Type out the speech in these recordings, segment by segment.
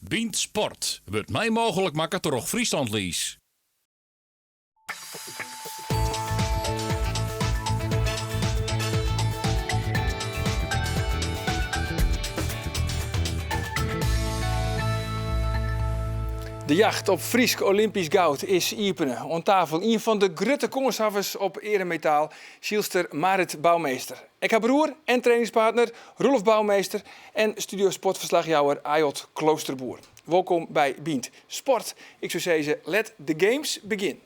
Bient Sport wordt mij mogelijk maken door Friesland Lies. De jacht op Friesk Olympisch goud is iepene. Aan tafel een van de grote koningshavers op eremetaal, Schielster Marit Bouwmeester. Ik heb broer en trainingspartner Roelof Bouwmeester en studiosportverslagjouwer Ayot Kloosterboer. Welkom bij Bient Sport. Ik zou zeggen, let the games begin.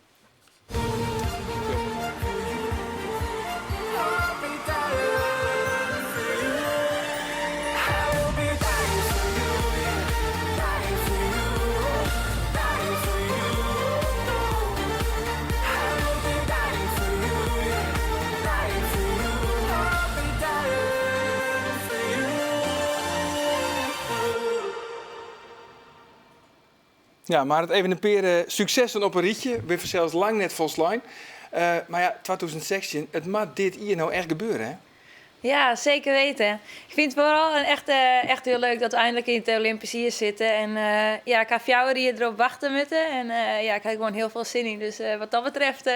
Ja, maar het even een paar successen op een rietje. We zelfs lang net volslijn. Maar ja, 2016, het moet dit hier nou echt gebeuren, hè? Ja, zeker weten. Ik vind het vooral echt heel leuk dat we eindelijk in het Olympisch hier zitten. En ik ga jou hier erop wachten moeten. En ik heb gewoon heel veel zin in. Dus wat dat betreft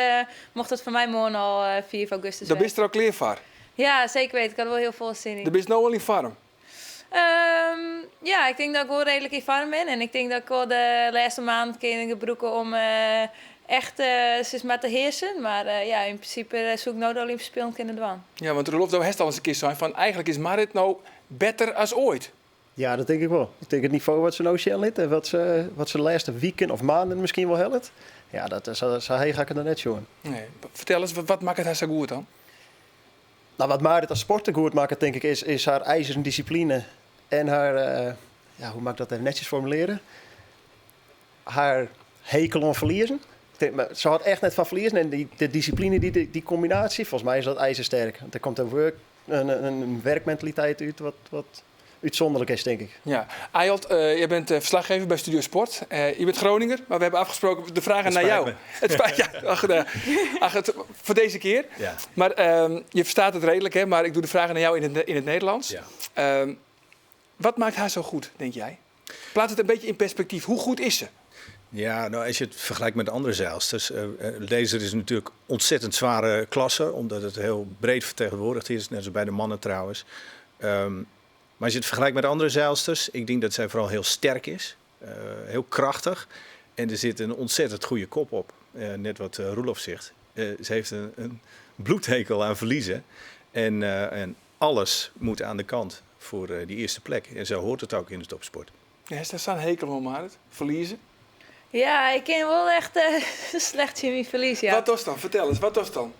mocht het voor mij morgen al 4 augustus Daar ben je er al klaar voor? Ja, zeker weten. Ik had er wel heel veel zin in. Daar ben je nou al in vorm? Ik denk dat ik wel redelijk in vorm ben. En ik denk dat ik al de laatste maand kan gebruiken om echt maar te heersen. Maar in principe zoek ik nou de Olympische Spelen kunnen doen. Ja, want Roelof, daar heeft al eens een keer zijn van eigenlijk is Marit nou beter als ooit. Ja, dat denk ik wel. Ik denk het niveau wat ze nou zien en wat ze de laatste weken of maanden misschien wel helpt. Ja, dat ga ik er net zien. Nee. Vertel eens, wat maakt het haar zo goed dan? Nou, wat Marit als sporter goed maakt, denk ik, is haar ijzeren discipline. En haar, hoe mag ik dat even netjes formuleren? Haar hekel aan verliezen. Ze had echt net van verliezen. En de discipline, die combinatie, volgens mij is dat ijzersterk. Want er komt een werkmentaliteit uit wat uitzonderlijk is, denk ik. Ja, Ayot, je bent verslaggever bij Studio Sport. Je bent Groninger, maar we hebben afgesproken de vragen naar jou. Het spijt me. Voor deze keer. Ja. Maar je verstaat het redelijk, hè? Maar ik doe de vragen naar jou in het Nederlands. Ja. Wat maakt haar zo goed, denk jij? Plaats het een beetje in perspectief. Hoe goed is ze? Ja, nou, als je het vergelijkt met andere zeilsters. Laser is natuurlijk ontzettend zware klasse, omdat het heel breed vertegenwoordigd is, net als bij de mannen trouwens. Maar als je het vergelijkt met andere zeilsters, ik denk dat zij vooral heel sterk is, heel krachtig. En er zit een ontzettend goede kop op, net wat Roelof zegt. Ze heeft een bloedhekel aan verliezen en alles moet aan de kant voor die eerste plek. En zo hoort het ook in de topsport. Ja, is daar zo'n hekel van, Marit? Verliezen? Ja, ik ken wel echt slecht zien verlies, ja. Wat was dan? Vertel eens, wat was dan?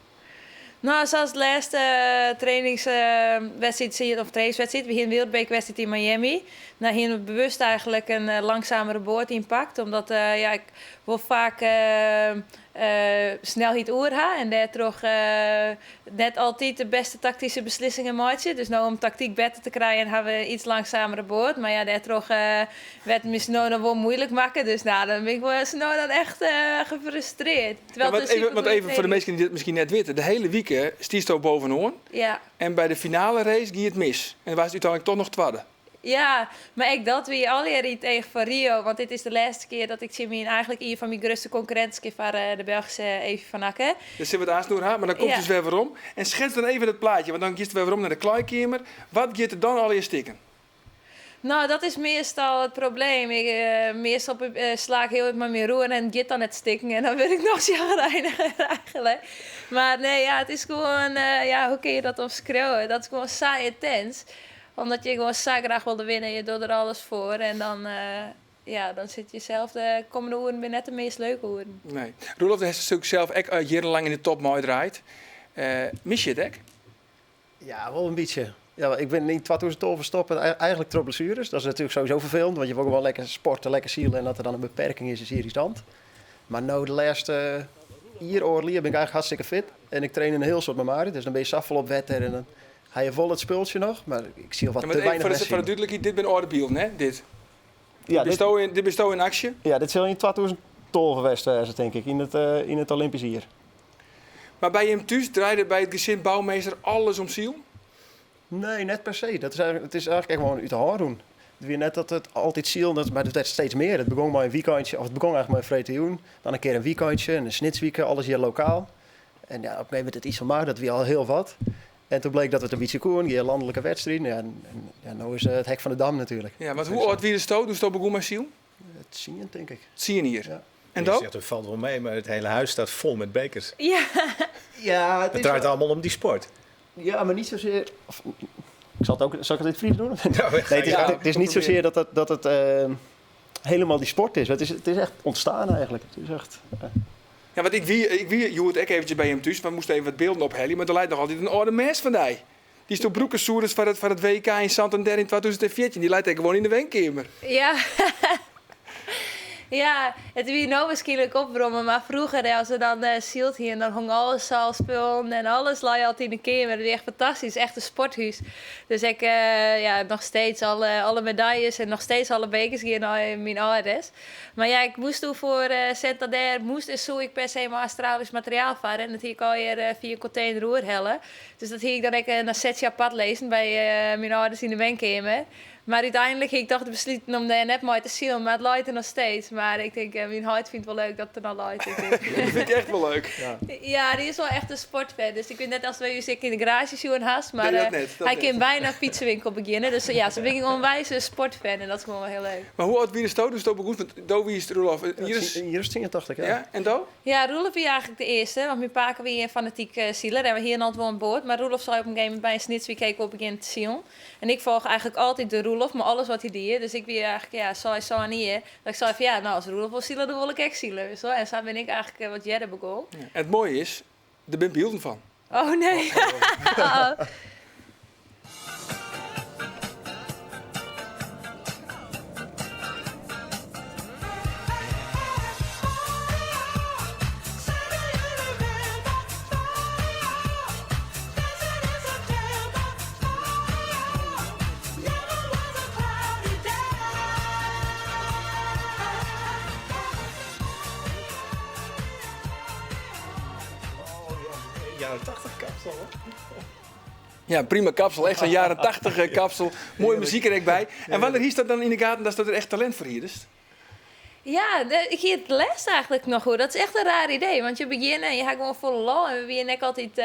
Nou, zoals de laatste trainingswedstrijd of trainingswedstrijd, we hadden een wereldbekerwedstrijd in Miami. Nou, hier hebben we bewust eigenlijk een langzamere boord inpakt, omdat ik wil vaak snelheid oerha en daar toch net altijd de beste tactische beslissingen maken. Dus nou om tactiek beter te krijgen hebben we iets langzamere boord, maar ja, daar toch werd me snel dan wel moeilijk maken. Dus nou, dan ben ik wel snel dan echt gefrustreerd. Want even voor de mensen die dit misschien net weten, de hele week stiest ook bovenaan. Ja. En bij de finale race ging het mis. En dan was het uiteindelijk toch nog tweede. Ja, maar ik dat weer alweer tegen van Rio. Want dit is de laatste keer dat ik Jimmy eigenlijk een van mijn grootste concurrenten van de Belgische Evie van Akke. Dus ze wat aansnoer haar, maar dan komt dus weer waarom. En schets dan even het plaatje, want dan kiest we weer waarom naar de kleikamer. Wat gaat er dan al in stikken? Nou, dat is meestal het probleem. Meestal sla ik heel erg met mijn roer en get dan het stikken. En dan wil ik nog reinigen eigenlijk. Maar nee, ja, het is gewoon, hoe kun je dat omschreeuwen? Dat is gewoon saai intens. Omdat je gewoon zo graag wilde winnen, je doet er alles voor. En dan zit je zelf de komende uren weer net de meest leuke uren. Nee. Roelof heeft natuurlijk zelf ook jarenlang in de top mooi draait. Mis je het ook? Ja, wel een beetje. Ja, ik ben in 2012 verstoppen, eigenlijk door blessures. Dat is natuurlijk sowieso vervelend, want je wil gewoon lekker sporten, lekker zielen. En dat er dan een beperking is hier stand. Maar nou, de laatste ben ik eigenlijk hartstikke fit. En ik train een heel soort met Marit, dus dan ben je saffel op wetter en dan ga je vol het spultje nog. Maar ik zie al wat te weinig voor de duidelijkheid, dit ben Ordebiel, hè? Dit. Ja, dit bestond in actie? Ja, dit zal in 2012 geweest, denk ik, in het Olympisch hier. Maar bij hem thuis draaide bij het gezin Bouwmeester alles om ziel? Nee, net per se. Het is eigenlijk echt gewoon uit de hand doen. weer net dat het altijd ziel, maar het werd steeds meer. Het begon maar een weekendje, of het begon eigenlijk maar een vretejoen. Dan een keer een weekendje, een snitsweekend, alles hier lokaal. En ja, op een gegeven moment het iets van maar, dat we al heel wat. En toen bleek dat het een beetje koen, die landelijke wedstrijd. Ja, en nou is het hek van de dam natuurlijk. Ja, want hoe oud wie de stoot? Hoe begon met ziel? Het zien je, denk ik. Dat zie je hier. Ja. En Je dan? zegt, het valt wel mee, maar het hele huis staat vol met bekers. Ja, Ja, het Het draait allemaal om die sport. Ja, maar niet zozeer... ik zal het het in het Fries doen? Ja, Nee, het is niet zozeer dat het helemaal die sport is. Het is echt ontstaan eigenlijk. Het is echt... Ja, want ik wie je hoort ook eventjes bij hem thuis. We moesten even wat beelden ophellen, maar er lijkt nog altijd een oude mes van die. Die is toch broekensoerens van het WK in Santander in 2014. Die lijkt gewoon in de wenkamer. ja. Ja, het wie nou misschien opbrommen, maar vroeger als we dan zielt hier, dan hong alles al spullen en alles lag je altijd in de kamer. Dat is echt fantastisch, echt een sporthuis. Dus ik nog steeds alle medailles en nog steeds alle bekers hier naar mijn ouders. Maar ja, ik moest toen voor Santander, zo ik per se maar Australisch materiaal varen. En dat hier ik alweer 4 container roer hellen. Dus dat hier ik dan ook een setje apart lezen bij mijn ouders in de wenkamer. Maar uiteindelijk heb ik toch besloten om daar net maar te zien, maar het lijkt er nog steeds. Maar ik denk, mijn hart vindt het wel leuk dat het er nog lijkt. Dat vind ik echt wel leuk. Ja, die is wel echt een sportfan. Dus ik weet net als we in de garage zien haast, maar Nee, dat net. hij kan bijna fietsenwinkel beginnen. Dus ja, ze ben ik onwijs een sportfan en dat is gewoon wel heel leuk. Maar hoe oud wie de stoot? Dus dat begon van Do wie is het Roelof? Hier is 82, ja. Ja, en Do? Ja, Roelof is eigenlijk de eerste, want mijn pa was weer een fanatiek zieler en we hier altijd wel aan boord. Maar Roelof zou op een gegeven moment bij een snitsweek op beginnen te zien. En ik volg eigenlijk altijd de Roelof, maar alles wat hij deed. Dus ik weer eigenlijk, zo en hier. Dat ik zei van, ja, nou, als Roelof wil zielen, dan wil ik echt zielen. Zo. En zo ben ik eigenlijk wat jij begon. Ja. En het mooie is, daar ben ik beelden van. Oh, nee. Jaren 80 kapsel, hoor. Ja, prima kapsel. Echt zo'n jaren 80 kapsel. Mooie muziek er ook bij. En wanneer hiest dat dan in de gaten dat er echt talent voor hier is? Ja, ik hier het les eigenlijk nog goed. Dat is echt een raar idee. Want je begint en je gaat gewoon volle lol. En we beginnen altijd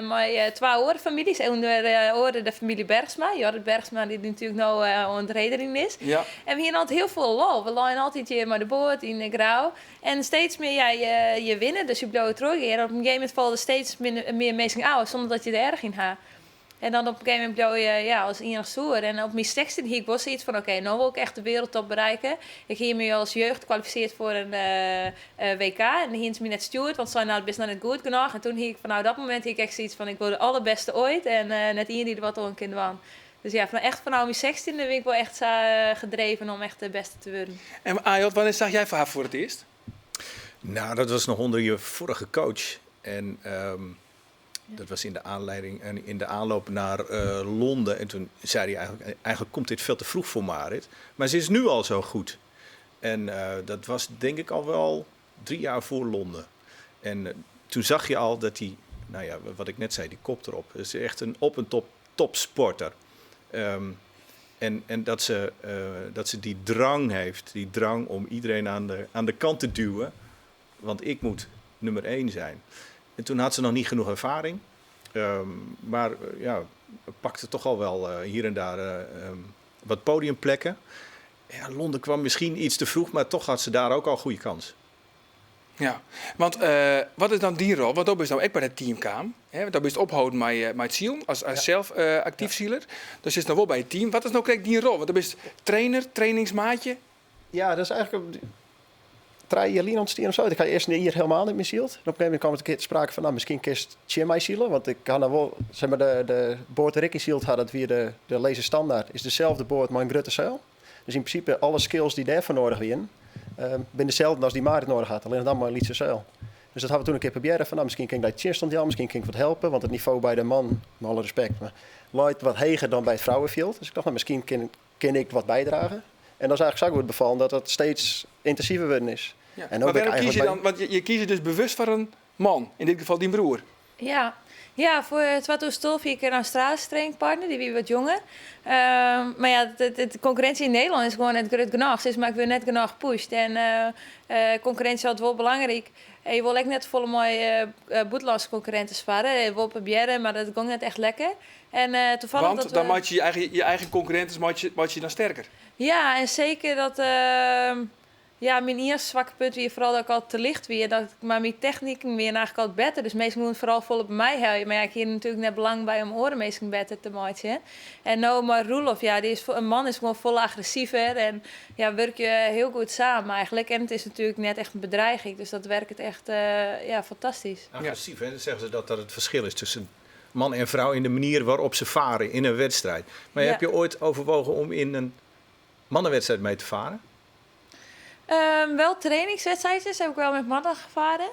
met 2 families. Onder de familie Bergsma. Jorrit Bergsma, die natuurlijk nou aan het redering is. Ja. En we hier altijd heel veel lol. We lijn altijd hier maar de boot in de grauw. En steeds meer je winnen. Dus je blijft terug. En op een gegeven moment vallen er steeds meer mensen uit. Zonder dat je er erg in gaat. En dan op een gegeven moment blijf je als enig stoer. En op mijn 16 hier was iets van, oké, nou wil ik echt de wereldtop bereiken. Ik hier me als jeugd gekwalificeerd voor een WK. En dan ging ze me net stuurd, want ze zijn nou best nog niet goed genoeg. En toen hier ik vanaf dat moment hier ik echt zoiets van, ik wil de allerbeste ooit. En net iedereen die er wat aan kan doen. Dus ja, vanaf mijn 16e ben ik wel echt gedreven om echt de beste te worden. En Ayot, wanneer zag jij haar voor het eerst? Nou, dat was nog onder je vorige coach. En dat was in de aanleiding en in de aanloop naar Londen. En toen zei hij eigenlijk komt dit veel te vroeg voor Marit. Maar ze is nu al zo goed. En dat was denk ik al wel 3 jaar voor Londen. En toen zag je al dat hij, nou ja, wat ik net zei, die kop erop. Het is echt een top sporter. En dat ze die drang heeft, die drang om iedereen aan de kant te duwen. Want ik moet nummer 1 zijn. En toen had ze nog niet genoeg ervaring. Maar pakte toch al wel hier en daar wat podiumplekken. Ja, Londen kwam misschien iets te vroeg, maar toch had ze daar ook al goede kans. Ja, want wat is dan die rol? Want dat is nou ook bij het team kwam. Dat is het ophouden met het ziel, als zelf actief zieler. Dus is nou wel bij het team. Wat is nou krijg die rol? Want dat is trainer, trainingsmaatje. Ja, dat is eigenlijk... 3 jaar ontstien of zo. Ik ga eerst hier helemaal niet meer zield. En op een gegeven moment kwam het een keer te sprake van, nou, misschien kist je mij zielen. Want ik had nou wel, zeg maar, de boord dat ik in zield had, dat weer de laser standaard, is dezelfde boord, maar een grote zeil. Dus in principe, alle skills die daarvoor nodig zijn, ben dezelfde als die Marit nodig had. Alleen dan maar een lietse zeil. Dus dat hadden we toen een keer proberen van, nou, misschien kan ik dat chinstand jou, misschien kan ik wat helpen. Want het niveau bij de man, met alle respect, maar luidt wat hoger dan bij het vrouwenfield. Dus ik dacht, nou, misschien kan ik wat bijdragen. En dat is eigenlijk zo goed bevallen dat het steeds intensiever worden is. Ja. En Maar waarom kies je dan? Want je kiest dus bewust voor een man, in dit geval die broer. Ja, Ja, voor Twatu Stolfi ik een Australische trainingpartner, die wie wat jonger. Maar ja, de concurrentie in Nederland is gewoon net groot genoeg. Dus maar ik wil net genoeg gepusht. En concurrentie is wel belangrijk. En je wil ook net volle mooie buitenlandse concurrenten sparen. Je wil proberen, maar dat gaat net echt lekker. En toevallig Want dat dan maak je je eigen concurrenten maak je dan sterker. Ja, en zeker dat... ja, mijn eerste zwakke punt weer vooral dat ik altijd te licht weer. Dat ik, maar mijn techniek weer eigenlijk altijd beter. Dus meestal moet het vooral vol op mij helpen. Maar ja, ik heb hier natuurlijk net belang bij om oren meestal beter te maken. En nou, maar Roelof, ja, een man is gewoon vol agressiever. En ja, werk je heel goed samen eigenlijk. En het is natuurlijk net echt een bedreiging. Dus dat werkt echt ja, fantastisch. Agressief, hè? Dan zeggen ze dat het verschil is tussen man en vrouw in de manier waarop ze varen in een wedstrijd. Maar Ja. heb je ooit overwogen om in een mannenwedstrijd mee te varen? Wel trainingswedstrijdjes heb ik wel met mannen gevaren.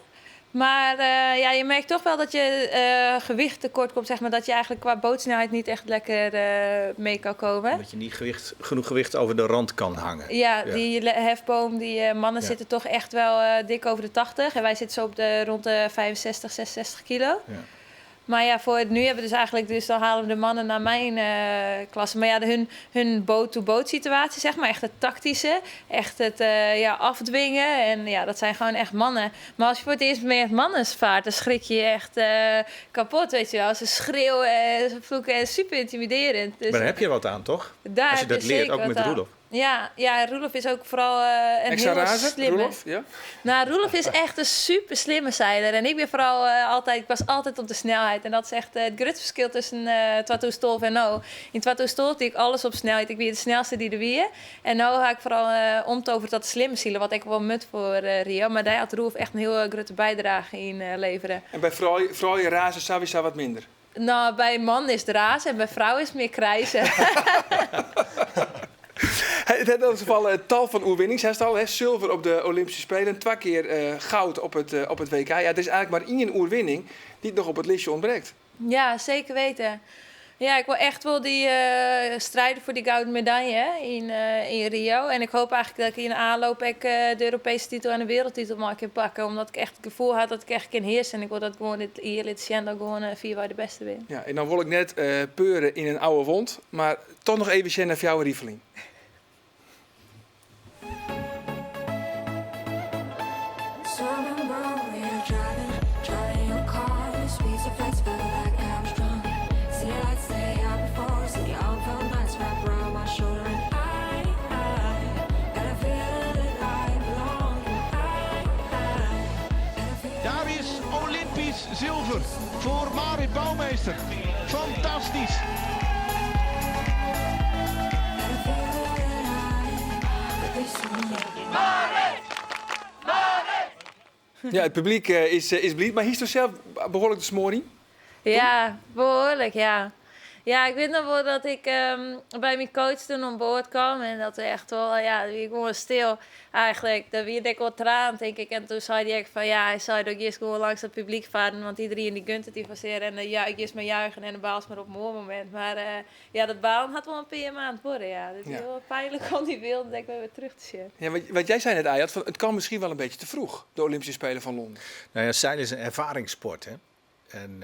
Maar ja, je merkt toch wel dat je gewicht tekort komt. Zeg maar, dat je eigenlijk qua bootsnelheid niet echt lekker mee kan komen. Dat je niet genoeg gewicht over de rand kan hangen. Ja, die hefboom, die mannen Ja. zitten toch echt wel dik over de 80. En wij zitten zo op rond de 65, 66 kilo. Ja. Maar ja, voor nu hebben we dus eigenlijk... Dus dan halen we de mannen naar mijn klasse. Maar ja, hun boot-to-boot situatie, zeg maar. Echt het tactische. Echt het ja, afdwingen. En ja, dat zijn gewoon echt mannen. Maar als je voor het eerst met mannen vaart... dan schrik je echt kapot, weet je wel. Ze schreeuwen en ze vloeken. En super intimiderend. Dus Maar daar heb je wat aan, toch? daar Als je heb dat leert, zeker ook wat met aan. Roelof. Ja, Roelof is ook vooral een Extra heel razer, slimme. Roelof? Ja? Nou, Roelof is echt een super slimme zeiler. En ik ben vooral ik was altijd op de snelheid. En dat is echt het grootste verschil tussen Twatu Stolf en nou. In Twatu Stolf deed ik alles op snelheid. Ik ben de snelste die er wie. En nou ga ik vooral omtoveren tot de slimme zielen. Wat ik wel mut voor Rio. Maar daar had Roelof echt een heel grote bijdrage in leveren. En bij vrouwen razen Savisa wat minder. Nou, bij man is het raas en bij vrouw is het meer krijzen. Het heeft in ieder geval tal van oerwinnings. Hij staat al zilver op de Olympische Spelen. 2 keer goud op het WK. Ja, het is eigenlijk maar één oerwinning die nog op het lijstje ontbreekt. Ja, zeker weten. Ja, ik wil echt wel die strijden voor die gouden medaille hè, in Rio. En ik hoop eigenlijk dat ik in de aanloop de Europese titel en de wereldtitel mag kan pakken. Omdat ik echt het gevoel had dat ik echt kan heersen. En ik wil dat gewoon hier in Siena gewoon 4 waar de beste ben. Ja, en dan wil ik net peuren in een oude wond. Maar toch nog even Sjen naar jouw rieveling. Daar is Olympisch zilver voor Marit Bouwmeester. Fantastisch. Ja, het publiek is blij. Maar hier is toch zelf behoorlijk de smoring? Ja, behoorlijk, ja. Ja, ik weet nog wel dat ik bij mijn coach toen aan boord kwam. En dat we echt wel, ja, wie gewoon stil eigenlijk. Dat wie ik wel traan, denk ik. En toen zei hij van, ja, hij zei dat ik eerst gewoon langs het publiek varen. Want iedereen die gunt het die passeren. En ja, ik eerst maar juichen en de baal is maar op een mooi moment. Maar ja, dat baan had wel een paar maand worden, ja. Het is Ja. heel pijnlijk om die beelden denk ik weer terug te zien. Ja, wat jij zei net, Ayat, van het kan misschien wel een beetje te vroeg. De Olympische Spelen van Londen. Nou ja, zeilen is een ervaringssport, hè. En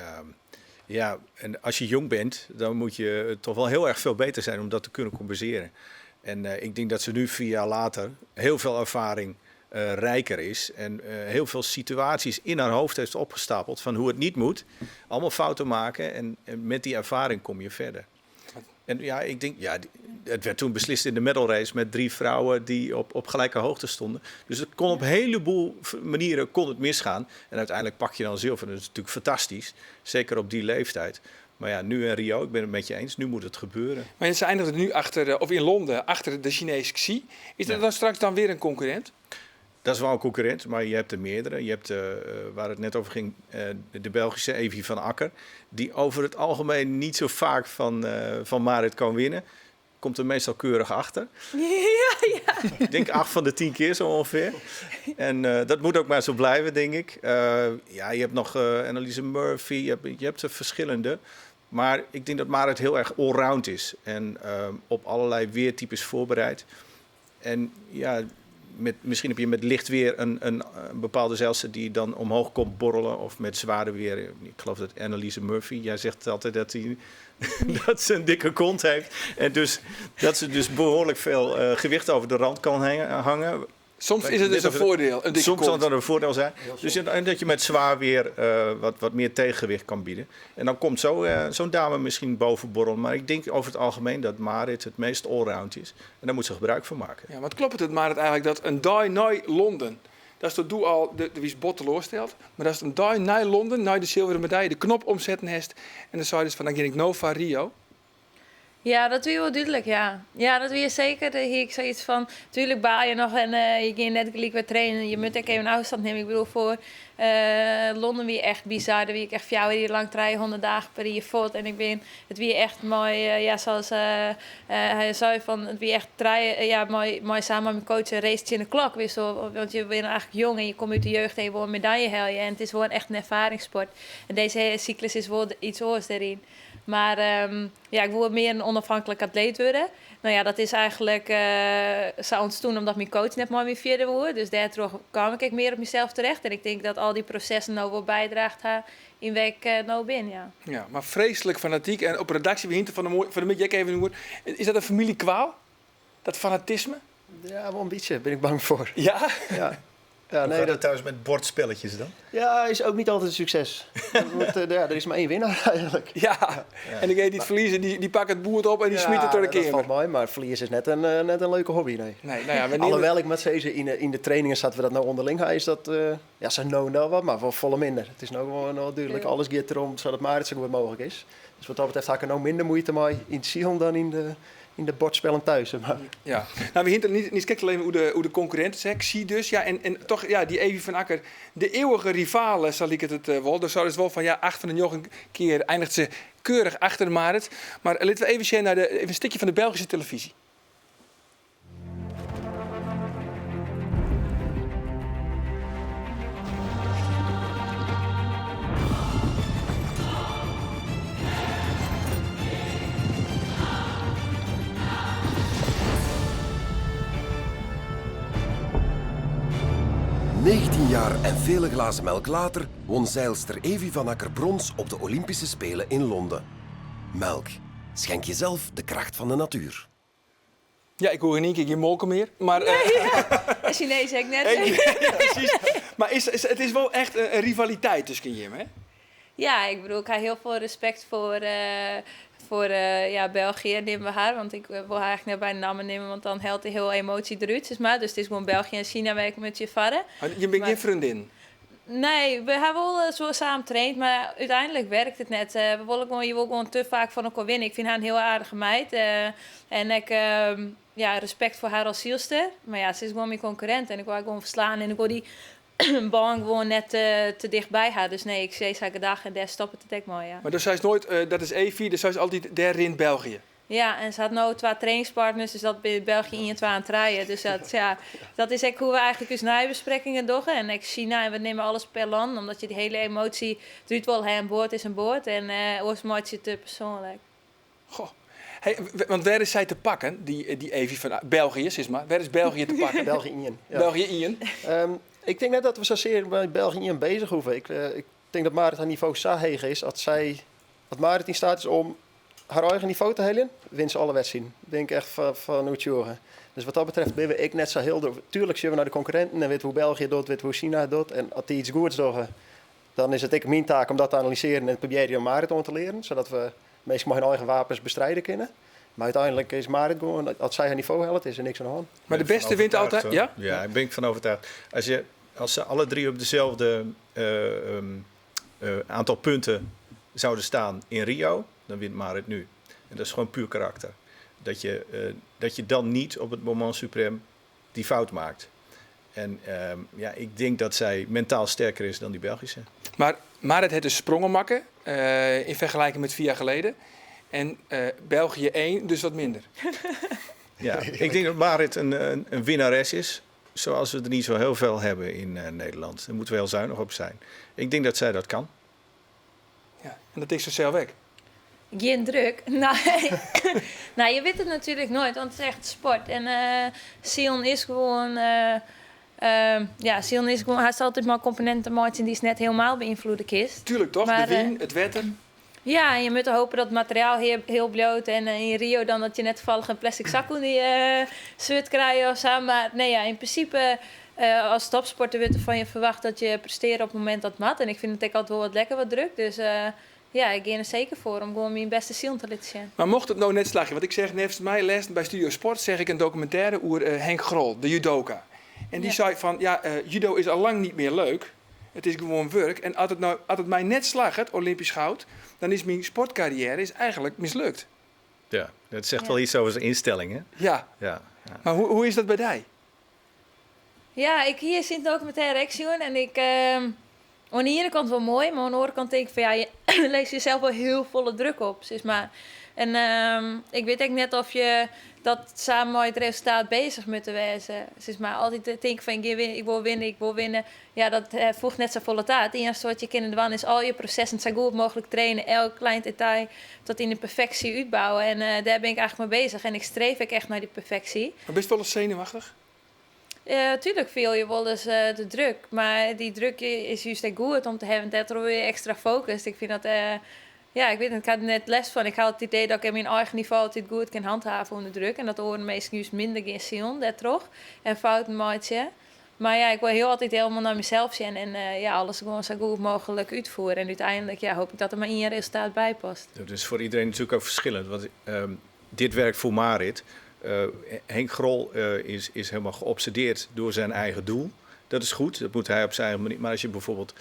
ja, en als je jong bent, dan moet je toch wel heel erg veel beter zijn om dat te kunnen compenseren. En ik denk dat ze nu 4 jaar later heel veel ervaring rijker is. En heel veel situaties in haar hoofd heeft opgestapeld van hoe het niet moet. Allemaal fouten maken en met die ervaring kom je verder. En ja, ik denk, ja, het werd toen beslist in de medal race met 3 vrouwen die op gelijke hoogte stonden. Dus het kon op een heleboel manieren kon het misgaan. En uiteindelijk pak je dan zilver. Dat is natuurlijk fantastisch, zeker op die leeftijd. Maar ja, nu in Rio, ik ben het met je eens, nu moet het gebeuren. Maar ze eindigden nu in Londen achter de Chinese Xi. Is dat dan straks dan weer een concurrent? Dat is wel een concurrent, maar je hebt er meerdere. Je hebt, waar het net over ging, de Belgische Evie van Akker. Die over het algemeen niet zo vaak van Marit kan winnen. Komt er meestal keurig achter. Ja. Ik denk 8 van de 10 keer zo ongeveer. En dat moet ook maar zo blijven, denk ik. Ja, je hebt nog Anneliese Murphy, je hebt er verschillende. Maar ik denk dat Marit heel erg allround is. En op allerlei weertypes voorbereid. En ja, misschien heb je met licht weer een bepaalde zeilster die dan omhoog komt borrelen. Of met zwaarder weer. Ik geloof dat Anneliese Murphy, jij zegt altijd dat ze een dikke kont heeft. En dus dat ze dus behoorlijk veel gewicht over de rand kan hangen. Soms is het dus een voordeel. Soms kan dat een voordeel zijn. Dus en dat je met zwaar weer wat meer tegengewicht kan bieden. En dan komt zo'n dame misschien boven borrelen. Maar ik denk over het algemeen dat Marit het meest allround is. En daar moet ze gebruik van maken. Ja, want klopt het Marit eigenlijk dat een dag naar Londen, dat is tot doe al de wie bot teleurstelt, maar dat is een dag naar Londen, naar de zilveren medaille, de knop omzetten heeft en dan zou je dus van dan ging ik no van Rio. Ja, dat doe je wel duidelijk, ja. Ja, dat doe je zeker. Ik zei iets van, natuurlijk baal je nog en je ging net gelijk weer trainen. Je moet ook even een afstand nemen. Ik bedoel, voor Londen wie echt bizar. Wie ik echt 4 uur lang 300 dagen per jaar voort. En het wie echt mooi, ja, zoals hij zei van, het wie echt mooi samen met mijn coach race in de klok. Want je bent eigenlijk jong en je komt uit de jeugd en je wil een medaille halen. En het is gewoon echt een ervaringssport. En deze hele cyclus is wel iets oors daarin. Maar ik wil meer een onafhankelijk atleet worden. Nou ja, dat is eigenlijk zou ontstaan omdat mijn coach net maar meer verder wordt. Dus daardoor kwam ik meer op mezelf terecht. En ik denk dat al die processen nou wel bijdraagt in week nou ben, ja. Ja, maar vreselijk fanatiek en op redactie we hinten van de middag even noemen. Is dat een familiekwaal? Dat fanatisme? Ja, wel een beetje, ben ik bang voor. Ja? Ja. Ja, Nee, dat thuis met bordspelletjes dan? Ja, is ook niet altijd een succes. Er is maar 1 winnaar eigenlijk. Ja. En degene die het verliezen, die pakken het boert op en die smiet het door de dat keer. valt mooi, maar verliezen is net een leuke hobby, nee. Nee, nou ja, Alhoewel ik met ze in de trainingen zat, we dat nou onderling gaan, is dat, ze nou wat, maar wel volle minder. Het is nou gewoon wel duidelijk, alles gaat erom zodat Marit zo goed mogelijk is. Dus wat dat betreft had ik er nou minder moeite mee in het Sion dan in de bordspellen thuis. Maar. Ja, nou we hinten niet kijken alleen hoe de concurrenten zijn. Ik zie dus, ja, en toch, ja, die Evie van Akker, de eeuwige rivale zal ik het wel. Dus zou dus wel van, ja, 8 van de 9 keer eindigt ze keurig achter Marit. Maar laten we even zien naar even een stukje van de Belgische televisie. Jaar en vele glazen melk later won zeilster Evie van Akker brons op de Olympische Spelen in Londen. Melk. Schenk jezelf de kracht van de natuur. Ja, ik hoor in één keer geen molken meer. Maar, Chinees zeg ik net. Ja, precies. Maar het is wel echt een rivaliteit tussen Jim, hè? Ja, ik bedoel, ik heb heel veel respect voor België nemen we haar. Want ik wil haar eigenlijk net bij de namen nemen, want dan helpt de heel emotie eruit. Dus het is gewoon België en China werken met je vader. Je bent geen vriendin? Nee, we hebben wel zo samen getraind, maar uiteindelijk werkt het net. Je wil gewoon te vaak van elkaar winnen. Ik vind haar een heel aardige meid. En ik respect voor haar als zielster. Maar ja, ze is gewoon mijn concurrent en ik wil haar gewoon verslaan. En ik wil die bal gewoon net te dichtbij haar. Dus nee, ik zie haar gedag en daar stoppen het echt mooi, ja. Maar dus zij is nooit, dat is Evie, dus zij is altijd daar in België. Ja, en ze had nou 2 trainingspartners, dus dat bij België 1 en 2 aan het rijden. Dus dat is echt hoe we eigenlijk dus nabesprekingen doen. En ik China en we nemen alles per land, omdat je die hele emotie doet wel aan boord is een boord. En ons maakt je te persoonlijk. Goh. Hey, want waar is zij te pakken, die Evie van België, zeg maar? Waar is België te pakken? België-Ian. Ja. België-Ian. Ik denk net dat we zozeer bij België-Ian bezig hoeven. Ik denk dat Marit haar niveau zo hoog is, dat Marit in staat is om haar eigen niveau te halen, wint ze alle wedstrijden. Ik denk echt van hoe het jongen. Dus wat dat betreft ben ik net zo heel... Tuurlijk zien we naar de concurrenten en weten hoe België doet, weten hoe China doet. En als die iets goeds doen, dan is het ik mijn taak om dat te analyseren en proberen om Marit te leren. Zodat we meestal hun eigen wapens bestrijden kunnen. Maar uiteindelijk is Marit gewoon, als zij haar niveau helpt, is er niks aan de hand. Maar de beste wint altijd, ja? Ja, daar ben ik van overtuigd. Als ze alle 3 op dezelfde aantal punten zouden staan in Rio, dan wint Marit nu. En dat is gewoon puur karakter. Dat je dan niet op het moment suprême die fout maakt. En ik denk dat zij mentaal sterker is dan die Belgische. Maar Marit heeft dus sprongen makken in vergelijking met 4 jaar geleden. En België 1, dus wat minder. Ja, ik denk dat Marit een winnares is. Zoals we er niet zo heel veel hebben in Nederland. Daar moeten we heel zuinig op zijn. Ik denk dat zij dat kan. Ja, en dat is zo zelf weg. Geen druk. Nou, je weet het natuurlijk nooit, want het is echt sport. En Sion is gewoon... Sion is gewoon... Hij zal altijd maar componenten maken die is net helemaal beïnvloeden kist. Tuurlijk toch, Maar, de wien, het wetter. Ja, en je moet hopen dat het materiaal heel bloot en in Rio dan dat je net toevallig een plastic zak in die zwart krijgt of zo. Maar nee, ja, in principe als topsporter wordt er van je verwacht dat je presteert op het moment dat het mat. En ik vind het ook altijd wel wat lekker wat druk. Dus ja, ik ga er zeker voor om gewoon mijn beste ziel te laten zien. Maar mocht het nou net slagen, want ik zeg net mij les bij Studio Sport, zeg ik een documentaire over Henk Grol, de judoka. En die zei van, judo is al lang niet meer leuk. Het is gewoon werk. En als het mij net slaagt, het Olympisch goud, dan is mijn sportcarrière eigenlijk mislukt. Ja, dat zegt wel iets over zijn instelling, hè? Ja. Ja. Maar hoe is dat bij jij? Ja, ik hier zie het documentaire ook zien en ik... aan de ene kant wel mooi, maar aan de andere kant denk ik van ja, je leest jezelf wel heel volle druk op, zeg maar. En ik weet eigenlijk net of je dat samen met het resultaat bezig moet wezen. Zeg maar, altijd denken van ik wil winnen. Ja, dat voegt net zo volle taart. Het enige wat je kunnen doen is al je processen zo goed mogelijk trainen. Elk klein detail tot in de perfectie uitbouwen. En daar ben ik eigenlijk mee bezig. En ik streef echt naar die perfectie. Maar best wel eens zenuwachtig? Tuurlijk viel je wel eens de druk. Maar die druk is juist echt goed om te hebben. Dat er weer extra focus. Ik vind dat... ja, ik weet het, ik had er net les van. Ik had het idee dat ik in mijn eigen niveau altijd goed kan handhaven onder druk. En dat horen meestal juist minder gaan zien, dat toch. En fouten maken. Maar ja, ik wil heel altijd helemaal naar mezelf zien. En alles gewoon zo goed mogelijk uitvoeren. En uiteindelijk hoop ik dat er maar één resultaat bij past. Dat is voor iedereen natuurlijk ook verschillend. Want dit werkt voor Marit. Henk Grol is helemaal geobsedeerd door zijn eigen doel. Dat is goed, dat moet hij op zijn eigen manier. Maar als je bijvoorbeeld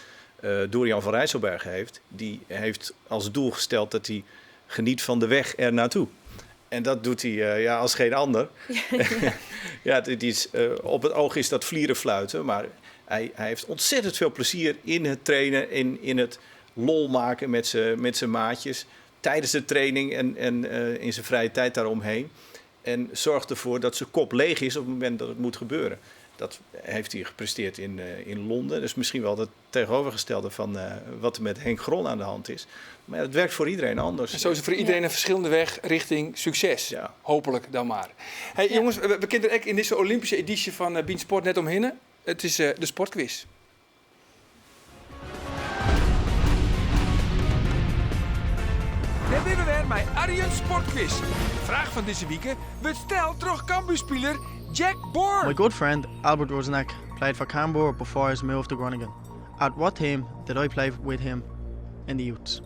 Dorian van Rijsselberg heeft... die heeft als doel gesteld dat hij geniet van de weg er naartoe. En dat doet hij als geen ander. Op het oog is dat vlierenfluiten, maar hij heeft ontzettend veel plezier in het trainen... in het lol maken met zijn maatjes... tijdens de training en in zijn vrije tijd daaromheen... En zorgt ervoor dat zijn kop leeg is op het moment dat het moet gebeuren. Dat heeft hij gepresteerd in Londen. Dus misschien wel het tegenovergestelde van wat er met Henk Grol aan de hand is. Maar het werkt voor iedereen anders. En zo is het voor iedereen een verschillende weg richting succes. Ja. Hopelijk dan maar. Hey, jongens, we kennen er in deze Olympische editie van Bean Sport net omheen. Het is de sportquiz. Dan zijn we weer bij Arjen Sportquiz. De vraag van deze week wordt steld door Cambuur-speler Jack Bourne. My good friend Albert Rosenick played for Cambuur before his move to Groningen. At what team did I play with him in the youths?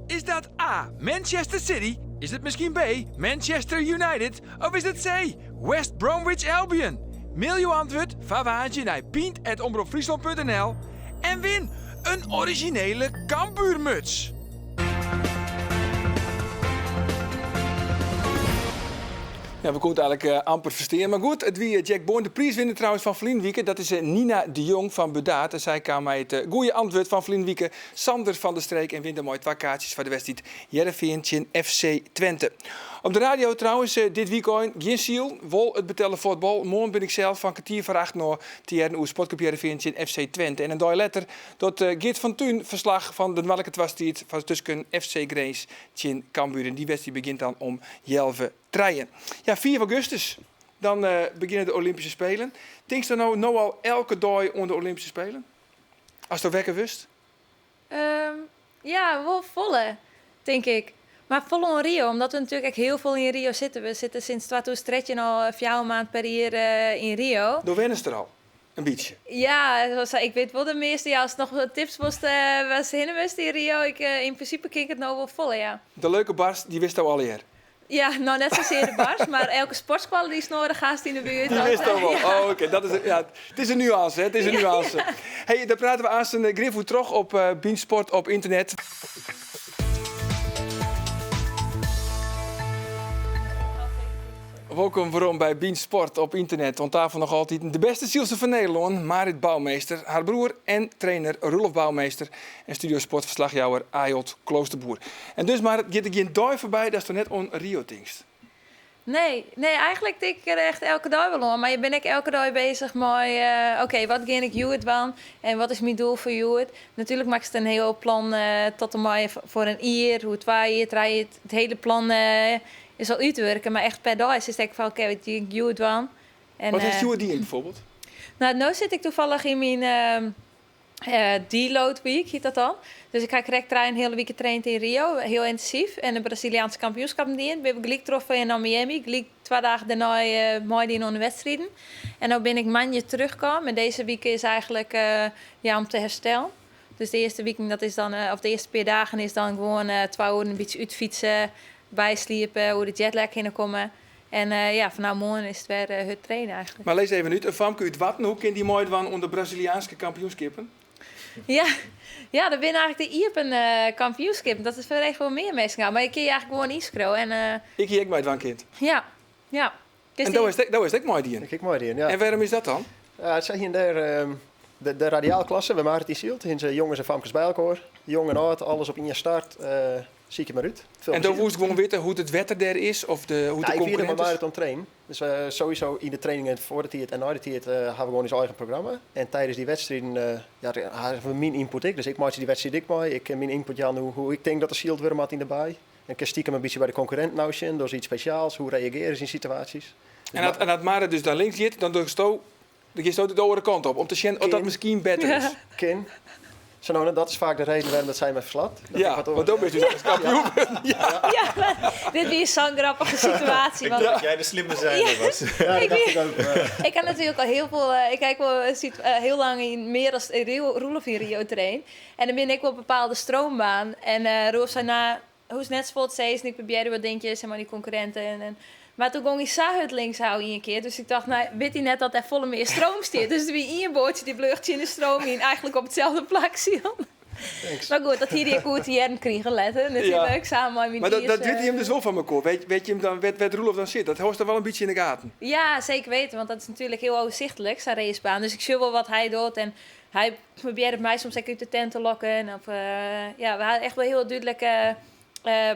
Is dat A, Manchester City? Is het misschien B, Manchester United? Of is het C, West Bromwich Albion? Mail je antwoord van waantje naar pient@omroepfriesland.nl en win een originele Cambuurmuts. Ja, we konden eigenlijk amper verstehen. Maar goed, het wie Jack Bourne, de prijswinner trouwens van Vlien Wieke. Dat is Nina de Jong van Bedaat. En zij kwam met het goede antwoord van Vlien Wieke. Sander van der Streek en wint er mooi 2 kaartjes voor de wedstrijd Heerenveen FC Twente. Op de radio trouwens, dit weekend geen ziel. Wol het betellen voetbal. Morgen ben ik zelf van kwartier voor 8 naar Thierry Oer Sportclub Heerenveen FC Twente. En een dag later dat Geert van Thun verslag van de welke het was die van tussen FC Grace en Cambuur. En die wedstrijd begint dan om 11:03. Ja, 4 augustus. Dan beginnen de Olympische Spelen. Denk je nou al elke dag onder de Olympische Spelen? Als je wekker wist? Ja, wel volle, denk ik. Maar volle in Rio, omdat we natuurlijk echt heel veel in Rio zitten. We zitten sinds 2013 al 4 maanden per jaar in Rio. Door wennen ze er al. Een beetje. Ja, ik weet wel de meeste. Ja, als het nog wat tips was heen wist in Rio. In principe ging het nou wel vol, ja. De leuke bars, die wist al hier. Ja, nou net zozeer de bars, maar elke sportschool die snoren gaast in de buurt. Die wist al wel. Ja. Oh, oké. Dat is het is een nuance, hè? Het is een nuance. Hey, daar praten we aan zijn Griffo terug op Bean Sport op internet. Welkom waarom bij Bean Sport op internet. Aan tafel nog altijd de beste zielste van Nederland, Marit Bouwmeester, haar broer en trainer Roelof Bouwmeester en studiosportverslagjouwer Ayot Kloosterboer. En dus maar, gaat er geen dag voorbij dat is toch net on Rio-tingst? Nee, eigenlijk denk ik er echt elke dag wel om. Maar je bent ik elke dag bezig met, oké, wat ga ik Juwet van? En wat is mijn doel voor Juwet? Natuurlijk maak je een heel plan tot en met voor een jaar, hoe het waait, het hele plan is al uitwerken. Maar echt per dag is het echt van, oké, wat ga ik Juwet van? Wat is Juwet die in bijvoorbeeld? Nou, nu zit ik toevallig in mijn deload week, heet dat dan. Dus ik ga direct een hele week trainen in Rio, heel intensief. En de Braziliaanse kampioenschap die we hebben gelijk getroffen in Miami. Gelijk 2 dagen daarna meedoen aan de wedstrijden. En nu ben ik maandje teruggekomen. En deze week is eigenlijk om te herstellen. Dus de eerste week, dat is dan, of de eerste paar dagen is dan gewoon 2 uur een beetje uitfietsen, bijsliepen, hoe de jetlag heen komen. En vanaf morgen is het weer het trainen eigenlijk. Maar lees even uit, een famke uit Watten, hoe kan die mooi van onder Braziliaanse kampioenskippen? Ja, dat ben eigenlijk de Iepen kampioenschap. Dat is echt wel meer mensen gaan. Maar ik kun je eigenlijk gewoon inschrijven. En Ik hier ook bij het van kind. ja. Dus En dat is het ook mooi die. Dat ik mooi die, ja. En waarom is dat dan? Het zijn hier de radiaalklasse, we maken die zielt. Hier zijn jongens en famkes bij elkaar. Jong en oud, alles op in je start. Zie ik je maar uit. En dan moest ik gewoon weten hoe het wetter daar is of hoe de ik weet concurrent maar is. waar het om trainen. Dus sowieso in de trainingen voor de tijd en na de tijd hebben we gewoon ons eigen programma. En tijdens die wedstrijden hebben we mijn input ik. Dus ik maak die wedstrijd ik mee. Ik heb mijn input hoe ik denk dat de shield weer maakt in de baai. En ik stiekem een beetje bij de concurrent nou zien. Door iets speciaals. Hoe reageren ze in situaties. En dat Mare dus daar links zit, dan doe je zo de andere kant op. Om te zien of dat misschien beter is. Ken. Zo, nou, dat is vaak de reden waarom dat zij me verslat. Ja, want dan ben je dus als kampioen. Ja, maar dit is zo'n grappige situatie. Want Dat jij de slimme zijde was. ik heb natuurlijk al heel veel... ik kijk wel heel lang in meer dan Roelof in Rio train. En dan ben ik wel op een bepaalde stroombaan. En Roelof zei, nou, hoe is net spot, zei ik probeerde wat denk je, zeg maar die concurrenten. Maar toen ging ik het links houden een keer. Dus ik dacht, nou, weet hij net dat er volle meer stroom zit. Dus er weer een bootje die vluchtje in de stroom in. Eigenlijk op hetzelfde plak zien. Maar goed, dat hier die goed jaren kregen letten. Natuurlijk, samen met Maar dat weet hij hem dus wel van elkaar. Weet je hem dan, waar Roelof dan zit? Dat hoort er wel een beetje in de gaten. Ja, zeker weten. Want dat is natuurlijk heel overzichtelijk, zijn racebaan. Dus ik zie wel wat hij doet. En hij probeerde mij soms uit de tent te lokken. Of, we hadden echt wel heel duidelijk...